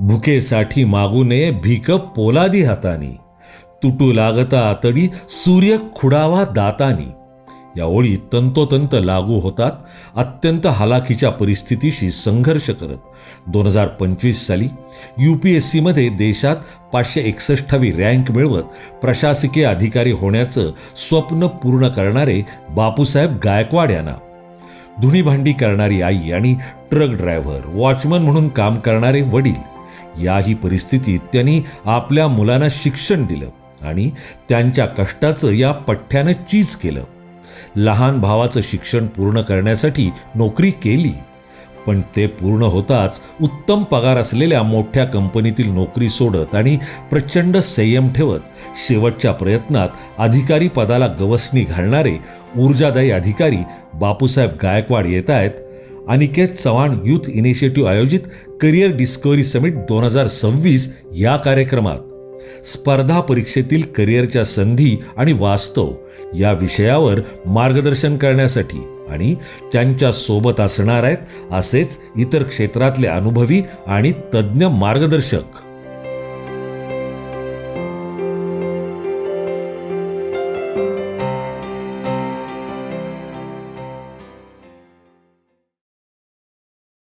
भुकेसाठी मागू नये भीक पोलादी हातानी, तुटू लागता आतडी सूर्य खुडावा दातानी. या ओळी तंतोतंत लागू होतात अत्यंत हालाखीच्या परिस्थितीशी संघर्ष करत 2025 साली UPSCमध्ये देशात 561वी रँक मिळवत प्रशासकीय अधिकारी होण्याचं स्वप्न पूर्ण करणारे बापूसाहेब गायकवाड यांना, धुणीभांडी करणारी आई आणि ट्रक ड्रायव्हर, वॉचमन म्हणून काम करणारे वडील, याही परिस्थितीत त्यांनी आपल्या मुलांना शिक्षण दिलं आणि त्यांच्या कष्टाचं या पठ्ठ्यानं चीज केलं. लहान भावाचं शिक्षण पूर्ण करण्यासाठी नोकरी केली, पण ते पूर्ण होताच उत्तम पगार असलेल्या मोठ्या कंपनीतील नोकरी सोडत आणि प्रचंड संयम ठेवत शेवटच्या प्रयत्नात अधिकारी पदाला गवसणी घालणारे ऊर्जादायी अधिकारी बापूसाहेब गायकवाड येत आहेत. अनिकेत चव्हाण यूथ इनिशिएटिव्ह आयोजित करिअर डिस्कव्हरी समिट 2026 या कार्यक्रमात स्पर्धा परीक्षेतील करिअरच्या संधी आणि वास्तव या विषयावर मार्गदर्शन करण्यासाठी आणि त्यांच्या सोबत असणार आहेत असेच इतर क्षेत्रातले अनुभवी आणि तज्ज्ञ मार्गदर्शक.